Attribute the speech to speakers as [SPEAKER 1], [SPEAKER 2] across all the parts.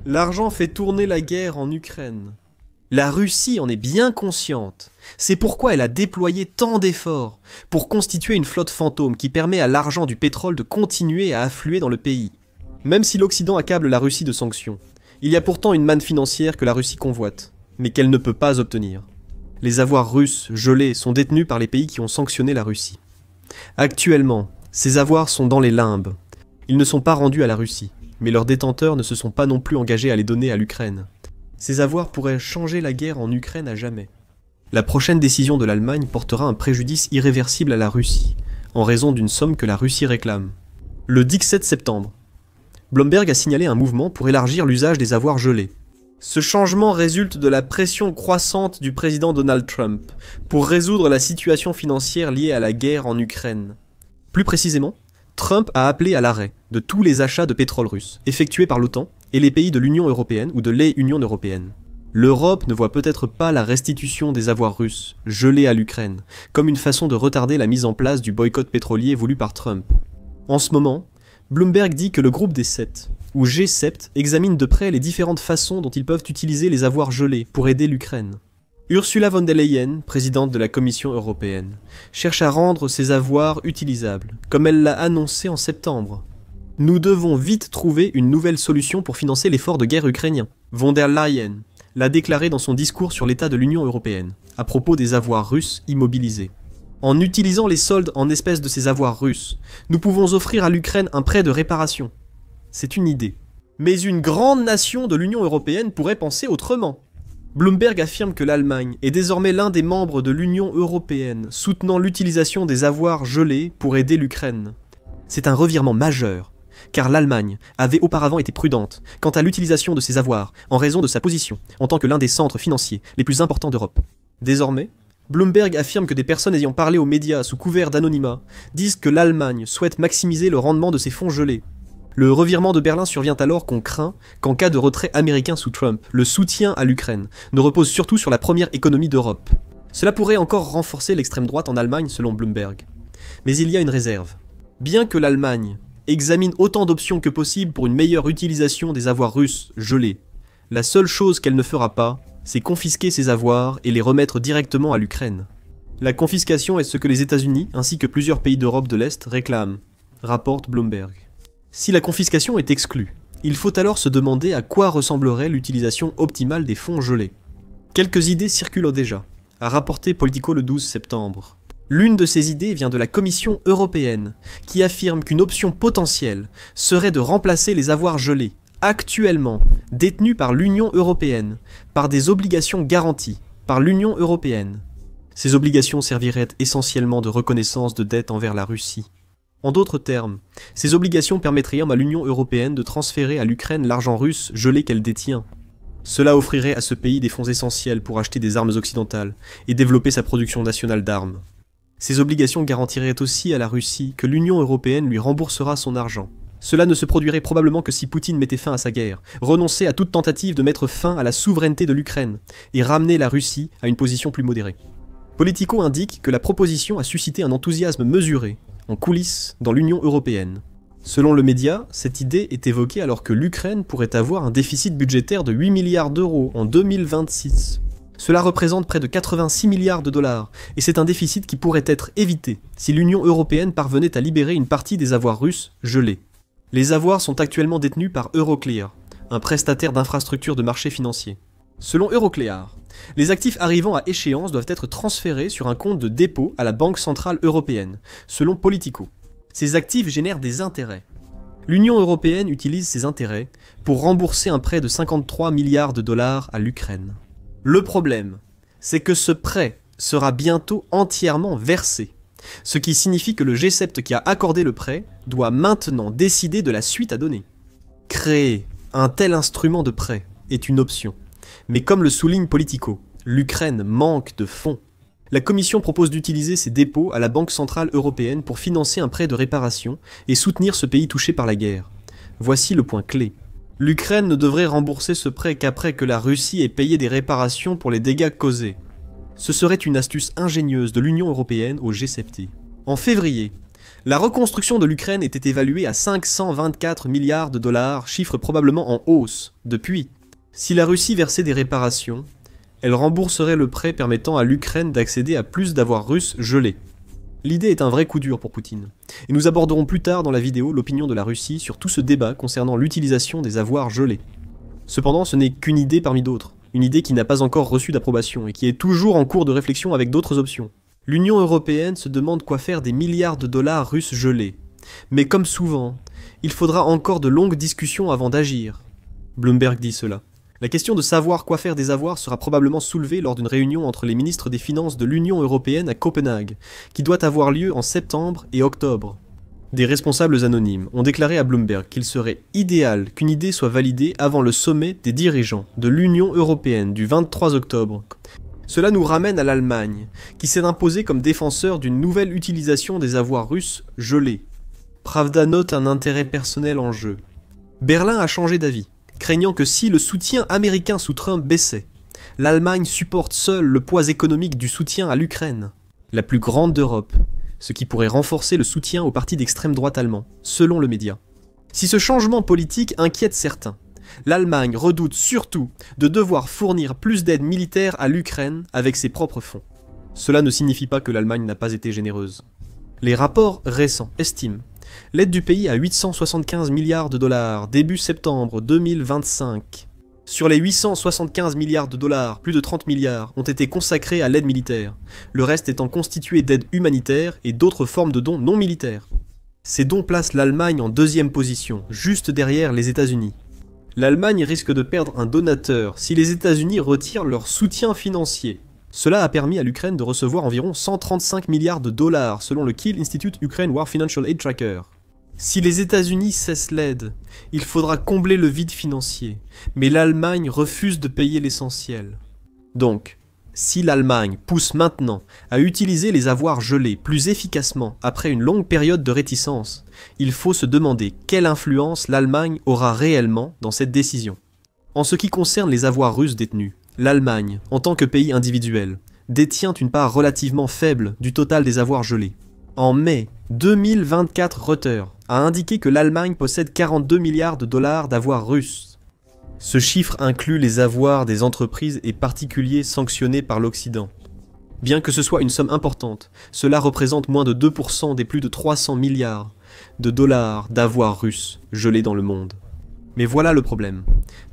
[SPEAKER 1] L'argent fait tourner la guerre en Ukraine. La Russie en est bien consciente. C'est pourquoi elle a déployé tant d'efforts pour constituer une flotte fantôme qui permet à l'argent du pétrole de continuer à affluer dans le pays. Même si l'Occident accable la Russie de sanctions, il y a pourtant une manne financière que la Russie convoite, mais qu'elle ne peut pas obtenir. Les avoirs russes gelés sont détenus par les pays qui ont sanctionné la Russie. Actuellement, ces avoirs sont dans les limbes. Ils ne sont pas rendus à la Russie, mais leurs détenteurs ne se sont pas non plus engagés à les donner à l'Ukraine. Ces avoirs pourraient changer la guerre en Ukraine à jamais. La prochaine décision de l'Allemagne portera un préjudice irréversible à la Russie, en raison d'une somme que la Russie réclame. Le 17 septembre, Bloomberg a signalé un mouvement pour élargir l'usage des avoirs gelés. Ce changement résulte de la pression croissante du président Donald Trump pour résoudre la situation financière liée à la guerre en Ukraine. Plus précisément, Trump a appelé à l'arrêt de tous les achats de pétrole russe effectués par l'OTAN et les pays de l'Union européenne ou de l'Union européenne. L'Europe ne voit peut-être pas la restitution des avoirs russes, gelés à l'Ukraine, comme une façon de retarder la mise en place du boycott pétrolier voulu par Trump. En ce moment, Bloomberg dit que le groupe des 7, ou G7, examine de près les différentes façons dont ils peuvent utiliser les avoirs gelés pour aider l'Ukraine. Ursula von der Leyen, présidente de la Commission européenne, cherche à rendre ces avoirs utilisables, comme elle l'a annoncé en septembre. Nous devons vite trouver une nouvelle solution pour financer l'effort de guerre ukrainien. Von der Leyen l'a déclaré dans son discours sur l'état de l'Union européenne, à propos des avoirs russes immobilisés. En utilisant les soldes en espèces de ces avoirs russes, nous pouvons offrir à l'Ukraine un prêt de réparation. C'est une idée. Mais une grande nation de l'Union européenne pourrait penser autrement. Bloomberg affirme que l'Allemagne est désormais l'un des membres de l'Union européenne soutenant l'utilisation des avoirs gelés pour aider l'Ukraine. C'est un revirement majeur, car l'Allemagne avait auparavant été prudente quant à l'utilisation de ces avoirs en raison de sa position en tant que l'un des centres financiers les plus importants d'Europe. Désormais, Bloomberg affirme que des personnes ayant parlé aux médias sous couvert d'anonymat disent que l'Allemagne souhaite maximiser le rendement de ses fonds gelés. Le revirement de Berlin survient alors qu'on craint qu'en cas de retrait américain sous Trump, le soutien à l'Ukraine ne repose surtout sur la première économie d'Europe. Cela pourrait encore renforcer l'extrême droite en Allemagne selon Bloomberg. Mais il y a une réserve. Bien que l'Allemagne examine autant d'options que possible pour une meilleure utilisation des avoirs russes gelés, la seule chose qu'elle ne fera pas, c'est confisquer ces avoirs et les remettre directement à l'Ukraine. La confiscation est ce que les États-Unis ainsi que plusieurs pays d'Europe de l'Est réclament, rapporte Bloomberg. Si la confiscation est exclue, il faut alors se demander à quoi ressemblerait l'utilisation optimale des fonds gelés. Quelques idées circulent déjà, a rapporté Politico le 12 septembre. L'une de ces idées vient de la Commission européenne, qui affirme qu'une option potentielle serait de remplacer les avoirs gelés, actuellement détenus par l'Union européenne, par des obligations garanties par l'Union européenne. Ces obligations serviraient essentiellement de reconnaissance de dette envers la Russie. En d'autres termes, ces obligations permettraient à l'Union européenne de transférer à l'Ukraine l'argent russe gelé qu'elle détient. Cela offrirait à ce pays des fonds essentiels pour acheter des armes occidentales et développer sa production nationale d'armes. Ces obligations garantiraient aussi à la Russie que l'Union européenne lui remboursera son argent. Cela ne se produirait probablement que si Poutine mettait fin à sa guerre, renonçait à toute tentative de mettre fin à la souveraineté de l'Ukraine et ramener la Russie à une position plus modérée. Politico indique que la proposition a suscité un enthousiasme mesuré en coulisses dans l'Union européenne. Selon le média, cette idée est évoquée alors que l'Ukraine pourrait avoir un déficit budgétaire de 8 milliards d'euros en 2026. Cela représente près de 86 milliards de dollars, et c'est un déficit qui pourrait être évité si l'Union européenne parvenait à libérer une partie des avoirs russes gelés. Les avoirs sont actuellement détenus par Euroclear, un prestataire d'infrastructures de marché financier. Selon Euroclear, les actifs arrivant à échéance doivent être transférés sur un compte de dépôt à la Banque centrale européenne, selon Politico. Ces actifs génèrent des intérêts. L'Union européenne utilise ces intérêts pour rembourser un prêt de 53 milliards de dollars à l'Ukraine. Le problème, c'est que ce prêt sera bientôt entièrement versé, ce qui signifie que le G7 qui a accordé le prêt doit maintenant décider de la suite à donner. Créer un tel instrument de prêt est une option. Mais comme le souligne Politico, l'Ukraine manque de fonds. La Commission propose d'utiliser ces dépôts à la Banque centrale européenne pour financer un prêt de réparation et soutenir ce pays touché par la guerre. Voici le point clé. L'Ukraine ne devrait rembourser ce prêt qu'après que la Russie ait payé des réparations pour les dégâts causés. Ce serait une astuce ingénieuse de l'Union européenne au G7. En février, La reconstruction de l'Ukraine était évaluée à 524 milliards de dollars, chiffre probablement en hausse depuis. Si la Russie versait des réparations, elle rembourserait le prêt permettant à l'Ukraine d'accéder à plus d'avoirs russes gelés. L'idée est un vrai coup dur pour Poutine. Et nous aborderons plus tard dans la vidéo l'opinion de la Russie sur tout ce débat concernant l'utilisation des avoirs gelés. Cependant, ce n'est qu'une idée parmi d'autres. Une idée qui n'a pas encore reçu d'approbation et qui est toujours en cours de réflexion avec d'autres options. L'Union européenne se demande quoi faire des milliards de dollars russes gelés. Mais comme souvent, il faudra encore de longues discussions avant d'agir. Bloomberg dit cela. La question de savoir quoi faire des avoirs sera probablement soulevée lors d'une réunion entre les ministres des Finances de l'Union européenne à Copenhague, qui doit avoir lieu en septembre et octobre. Des responsables anonymes ont déclaré à Bloomberg qu'il serait idéal qu'une idée soit validée avant le sommet des dirigeants de l'Union européenne du 23 octobre. Cela nous ramène à l'Allemagne, qui s'est imposée comme défenseur d'une nouvelle utilisation des avoirs russes gelés. Pravda note un intérêt personnel en jeu. Berlin a changé d'avis, craignant que si le soutien américain sous Trump baissait, l'Allemagne supporte seule le poids économique du soutien à l'Ukraine, la plus grande d'Europe, ce qui pourrait renforcer le soutien au parti d'extrême droite allemand, selon le média. Si ce changement politique inquiète certains, l'Allemagne redoute surtout de devoir fournir plus d'aide militaire à l'Ukraine avec ses propres fonds. Cela ne signifie pas que l'Allemagne n'a pas été généreuse. Les rapports récents estiment l'aide du pays à 875 milliards de dollars début septembre 2025. Sur les 875 milliards de dollars, plus de 30 milliards ont été consacrés à l'aide militaire, le reste étant constitué d'aide humanitaire et d'autres formes de dons non militaires. Ces dons placent l'Allemagne en deuxième position, juste derrière les États-Unis. L'Allemagne risque de perdre un donateur si les États-Unis retirent leur soutien financier. Cela a permis à l'Ukraine de recevoir environ 135 milliards de dollars selon le Kiel Institute Ukraine War Financial Aid Tracker. Si les États-Unis cessent l'aide, il faudra combler le vide financier, mais l'Allemagne refuse de payer l'essentiel. Donc, si l'Allemagne pousse maintenant à utiliser les avoirs gelés plus efficacement après une longue période de réticence, il faut se demander quelle influence l'Allemagne aura réellement dans cette décision. En ce qui concerne les avoirs russes détenus, l'Allemagne, en tant que pays individuel, détient une part relativement faible du total des avoirs gelés. En mai 2024, Reuters a indiqué que l'Allemagne possède 42 milliards de dollars d'avoirs russes. Ce chiffre inclut les avoirs des entreprises et particuliers sanctionnés par l'Occident. Bien que ce soit une somme importante, cela représente moins de 2% des plus de 300 milliards de dollars d'avoirs russes gelés dans le monde. Mais voilà le problème.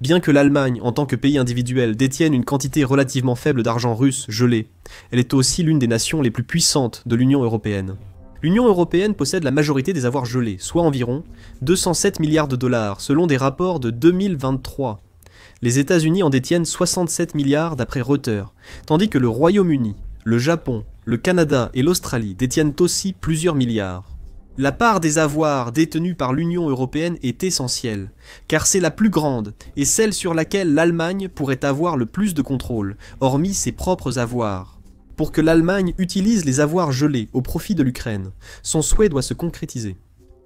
[SPEAKER 1] Bien que l'Allemagne, en tant que pays individuel, détienne une quantité relativement faible d'argent russe gelé, elle est aussi l'une des nations les plus puissantes de l'Union européenne. L'Union européenne possède la majorité des avoirs gelés, soit environ 207 milliards de dollars, selon des rapports de 2023. Les États-Unis en détiennent 67 milliards d'après Reuters, tandis que le Royaume-Uni, le Japon, le Canada et l'Australie détiennent aussi plusieurs milliards. La part des avoirs détenus par l'Union européenne est essentielle, car c'est la plus grande et celle sur laquelle l'Allemagne pourrait avoir le plus de contrôle, hormis ses propres avoirs. Pour que l'Allemagne utilise les avoirs gelés au profit de l'Ukraine, son souhait doit se concrétiser.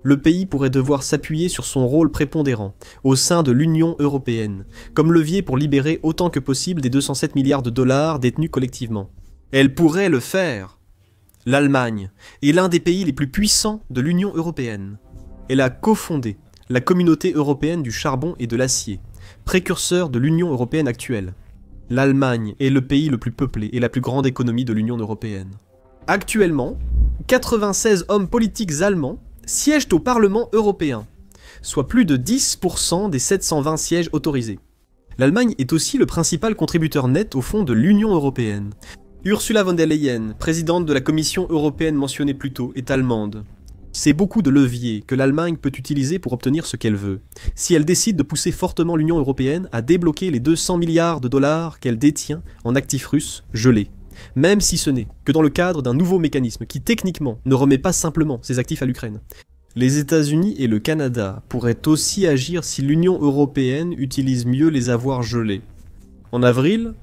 [SPEAKER 1] Le pays pourrait devoir s'appuyer sur son rôle prépondérant au sein de l'Union européenne, comme levier pour libérer autant que possible des 207 milliards de dollars détenus collectivement. Elle pourrait le faire. L'Allemagne est l'un des pays les plus puissants de l'Union européenne. Elle a cofondé la Communauté européenne du charbon et de l'acier, précurseur de l'Union européenne actuelle. L'Allemagne est le pays le plus peuplé et la plus grande économie de l'Union européenne. Actuellement, 96 hommes politiques allemands siègent au Parlement européen, soit plus de 10% des 720 sièges autorisés. L'Allemagne est aussi le principal contributeur net au fonds de l'Union européenne. Ursula von der Leyen, présidente de la Commission européenne mentionnée plus tôt, est allemande. C'est beaucoup de leviers que l'Allemagne peut utiliser pour obtenir ce qu'elle veut, si elle décide de pousser fortement l'Union européenne à débloquer les 200 milliards de dollars qu'elle détient en actifs russes gelés, même si ce n'est que dans le cadre d'un nouveau mécanisme qui techniquement ne remet pas simplement ses actifs à l'Ukraine. Les États-Unis et le Canada pourraient aussi agir si l'Union européenne utilise mieux les avoirs gelés. En avril,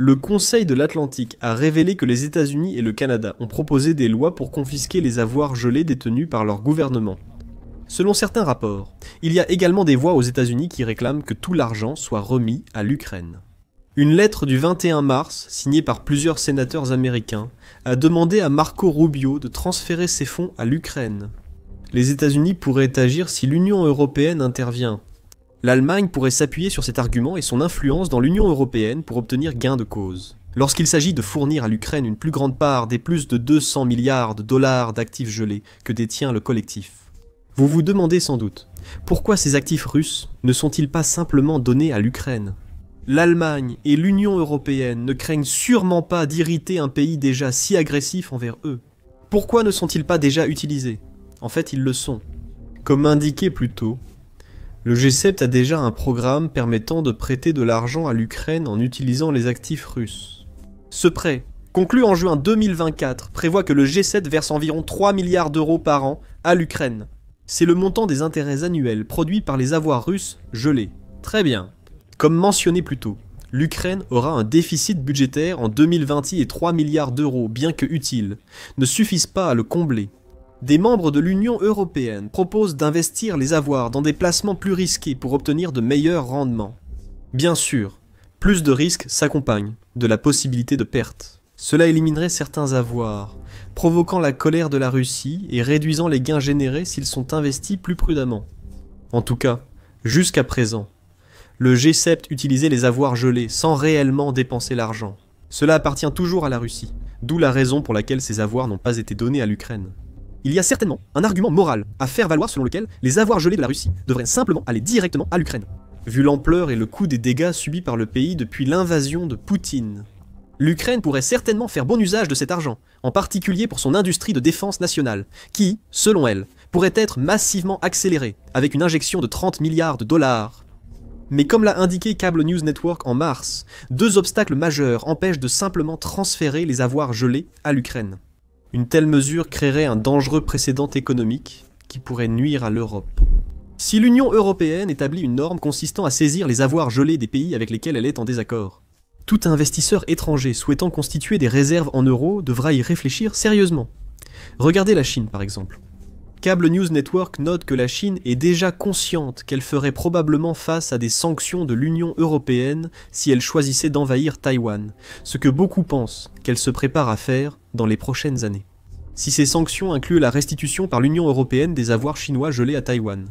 [SPEAKER 1] le Conseil de l'Atlantique a révélé que les États-Unis et le Canada ont proposé des lois pour confisquer les avoirs gelés détenus par leur gouvernement. Selon certains rapports, il y a également des voix aux États-Unis qui réclament que tout l'argent soit remis à l'Ukraine. Une lettre du 21 mars, signée par plusieurs sénateurs américains, a demandé à Marco Rubio de transférer ses fonds à l'Ukraine. Les États-Unis pourraient agir si l'Union européenne intervient. L'Allemagne pourrait s'appuyer sur cet argument et son influence dans l'Union européenne pour obtenir gain de cause. Lorsqu'il s'agit de fournir à l'Ukraine une plus grande part des plus de 200 milliards de dollars d'actifs gelés que détient le collectif. Vous vous demandez sans doute, pourquoi ces actifs russes ne sont-ils pas simplement donnés à l'Ukraine ? L'Allemagne et l'Union européenne ne craignent sûrement pas d'irriter un pays déjà si agressif envers eux. Pourquoi ne sont-ils pas déjà utilisés ? En fait, ils le sont. Comme indiqué plus tôt, le G7 a déjà un programme permettant de prêter de l'argent à l'Ukraine en utilisant les actifs russes. Ce prêt, conclu en juin 2024, prévoit que le G7 verse environ 3 milliards d'euros par an à l'Ukraine. C'est le montant des intérêts annuels produits par les avoirs russes gelés. Très bien. Comme mentionné plus tôt, l'Ukraine aura un déficit budgétaire en 2020 et 3 milliards d'euros, bien que utiles, ne suffisent pas à le combler. Des membres de l'Union européenne proposent d'investir les avoirs dans des placements plus risqués pour obtenir de meilleurs rendements. Bien sûr, plus de risques s'accompagnent de la possibilité de perte. Cela éliminerait certains avoirs, provoquant la colère de la Russie et réduisant les gains générés s'ils sont investis plus prudemment. En tout cas, jusqu'à présent, le G7 utilisait les avoirs gelés sans réellement dépenser l'argent. Cela appartient toujours à la Russie, d'où la raison pour laquelle ces avoirs n'ont pas été donnés à l'Ukraine. Il y a certainement un argument moral à faire valoir selon lequel les avoirs gelés de la Russie devraient simplement aller directement à l'Ukraine, vu l'ampleur et le coût des dégâts subis par le pays depuis l'invasion de Poutine. L'Ukraine pourrait certainement faire bon usage de cet argent, en particulier pour son industrie de défense nationale, qui, selon elle, pourrait être massivement accélérée avec une injection de 30 milliards de dollars. Mais comme l'a indiqué Cable News Network en mars, 2 obstacles majeurs empêchent de simplement transférer les avoirs gelés à l'Ukraine. Une telle mesure créerait un dangereux précédent économique qui pourrait nuire à l'Europe. Si l'Union européenne établit une norme consistant à saisir les avoirs gelés des pays avec lesquels elle est en désaccord, tout investisseur étranger souhaitant constituer des réserves en euros devra y réfléchir sérieusement. Regardez la Chine par exemple. Cable News Network note que la Chine est déjà consciente qu'elle ferait probablement face à des sanctions de l'Union européenne si elle choisissait d'envahir Taïwan, ce que beaucoup pensent qu'elle se prépare à faire dans les prochaines années. Si ces sanctions incluent la restitution par l'Union européenne des avoirs chinois gelés à Taïwan.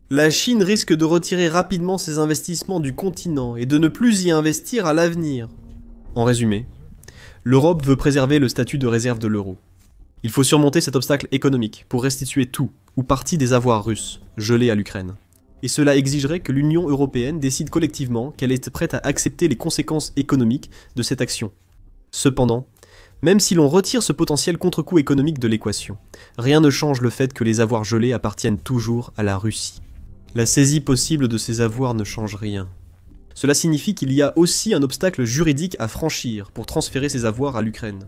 [SPEAKER 1] La Chine risque de retirer rapidement ses investissements du continent et de ne plus y investir à l'avenir. En résumé, l'Europe veut préserver le statut de réserve de l'euro. Il faut surmonter cet obstacle économique pour restituer tout ou partie des avoirs russes gelés à l'Ukraine. Et cela exigerait que l'Union européenne décide collectivement qu'elle est prête à accepter les conséquences économiques de cette action. Cependant, même si l'on retire ce potentiel contre-coup économique de l'équation, rien ne change le fait que les avoirs gelés appartiennent toujours à la Russie. La saisie possible de ces avoirs ne change rien. Cela signifie qu'il y a aussi un obstacle juridique à franchir pour transférer ces avoirs à l'Ukraine.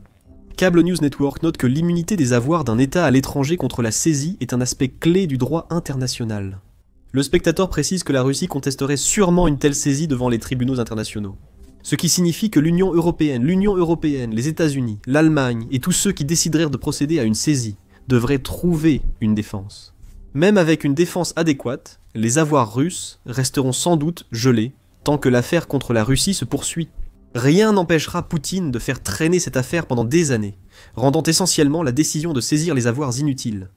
[SPEAKER 1] Cable News Network note que l'immunité des avoirs d'un État à l'étranger contre la saisie est un aspect clé du droit international. Le Spectateur précise que la Russie contesterait sûrement une telle saisie devant les tribunaux internationaux. Ce qui signifie que l'Union européenne, les États-Unis, l'Allemagne et tous ceux qui décideraient de procéder à une saisie devraient trouver une défense. Même avec une défense adéquate, les avoirs russes resteront sans doute gelés tant que l'affaire contre la Russie se poursuit. Rien n'empêchera Poutine de faire traîner cette affaire pendant des années, rendant essentiellement la décision de saisir les avoirs inutile.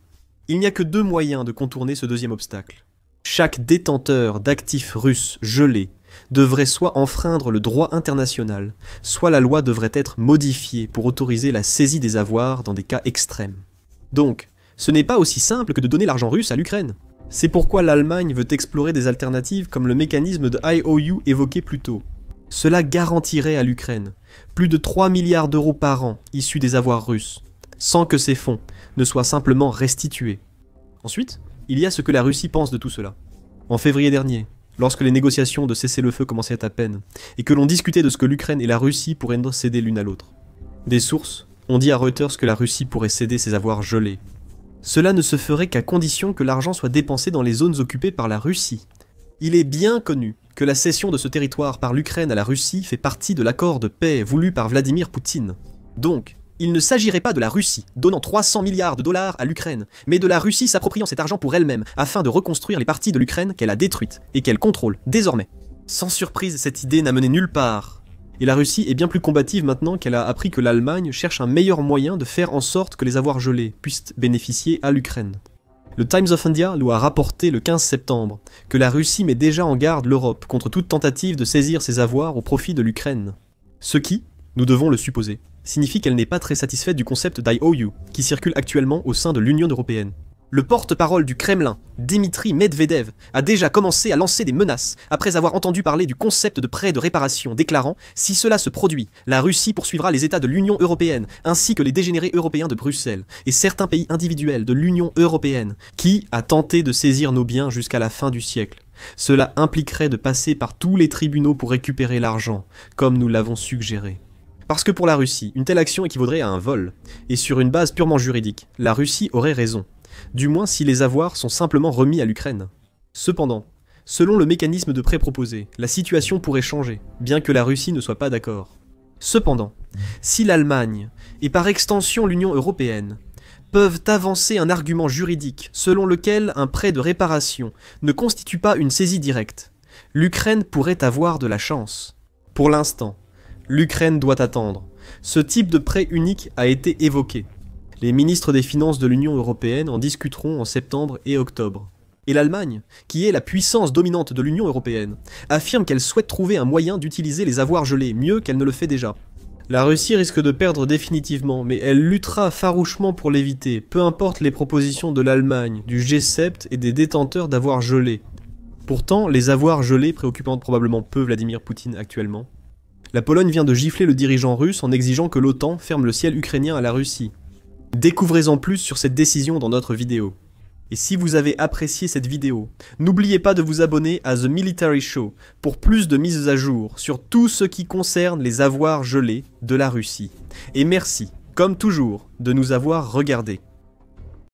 [SPEAKER 1] Il n'y a que 2 moyens de contourner ce deuxième obstacle. Chaque détenteur d'actifs russes gelés devrait soit enfreindre le droit international, soit la loi devrait être modifiée pour autoriser la saisie des avoirs dans des cas extrêmes. Donc, ce n'est pas aussi simple que de donner l'argent russe à l'Ukraine. C'est pourquoi l'Allemagne veut explorer des alternatives comme le mécanisme de IOU évoqué plus tôt. Cela garantirait à l'Ukraine plus de 3 milliards d'euros par an issus des avoirs russes, sans que ces fonds ne soient simplement restitués. Ensuite, il y a ce que la Russie pense de tout cela. En février dernier, lorsque les négociations de cessez-le-feu commençaient à peine, et que l'on discutait de ce que l'Ukraine et la Russie pourraient céder l'une à l'autre. Des sources ont dit à Reuters que la Russie pourrait céder ses avoirs gelés. Cela ne se ferait qu'à condition que l'argent soit dépensé dans les zones occupées par la Russie. Il est bien connu que la cession de ce territoire par l'Ukraine à la Russie fait partie de l'accord de paix voulu par Vladimir Poutine. Donc, il ne s'agirait pas de la Russie donnant 300 milliards de dollars à l'Ukraine, mais de la Russie s'appropriant cet argent pour elle-même, afin de reconstruire les parties de l'Ukraine qu'elle a détruites et qu'elle contrôle désormais. Sans surprise, cette idée n'a mené nulle part. Et la Russie est bien plus combative maintenant qu'elle a appris que l'Allemagne cherche un meilleur moyen de faire en sorte que les avoirs gelés puissent bénéficier à l'Ukraine. Le Times of India nous a rapporté le 15 septembre que la Russie met déjà en garde l'Europe contre toute tentative de saisir ses avoirs au profit de l'Ukraine. Ce qui, nous devons le supposer, signifie qu'elle n'est pas très satisfaite du concept d'IOU qui circule actuellement au sein de l'Union européenne. Le porte-parole du Kremlin, Dmitri Medvedev, a déjà commencé à lancer des menaces après avoir entendu parler du concept de prêt de réparation, déclarant « Si cela se produit, la Russie poursuivra les États de l'Union européenne, ainsi que les dégénérés européens de Bruxelles, et certains pays individuels de l'Union européenne, qui a tenté de saisir nos biens jusqu'à la fin du siècle. Cela impliquerait de passer par tous les tribunaux pour récupérer l'argent, comme nous l'avons suggéré. » Parce que pour la Russie, une telle action équivaudrait à un vol, et sur une base purement juridique, la Russie aurait raison. Du moins si les avoirs sont simplement remis à l'Ukraine. Cependant, selon le mécanisme de prêt proposé, la situation pourrait changer, bien que la Russie ne soit pas d'accord. Cependant, si l'Allemagne, et par extension l'Union européenne, peuvent avancer un argument juridique selon lequel un prêt de réparation ne constitue pas une saisie directe, l'Ukraine pourrait avoir de la chance. Pour l'instant, l'Ukraine doit attendre. Ce type de prêt unique a été évoqué. Les ministres des Finances de l'Union européenne en discuteront en septembre et octobre. Et l'Allemagne, qui est la puissance dominante de l'Union européenne, affirme qu'elle souhaite trouver un moyen d'utiliser les avoirs gelés mieux qu'elle ne le fait déjà. La Russie risque de perdre définitivement, mais elle luttera farouchement pour l'éviter, peu importe les propositions de l'Allemagne, du G7 et des détenteurs d'avoirs gelés. Pourtant, les avoirs gelés préoccupent probablement peu Vladimir Poutine actuellement. La Pologne vient de gifler le dirigeant russe en exigeant que l'OTAN ferme le ciel ukrainien à la Russie. Découvrez-en plus sur cette décision dans notre vidéo. Et si vous avez apprécié cette vidéo, n'oubliez pas de vous abonner à The Military Show pour plus de mises à jour sur tout ce qui concerne les avoirs gelés de la Russie. Et merci, comme toujours, de nous avoir regardés.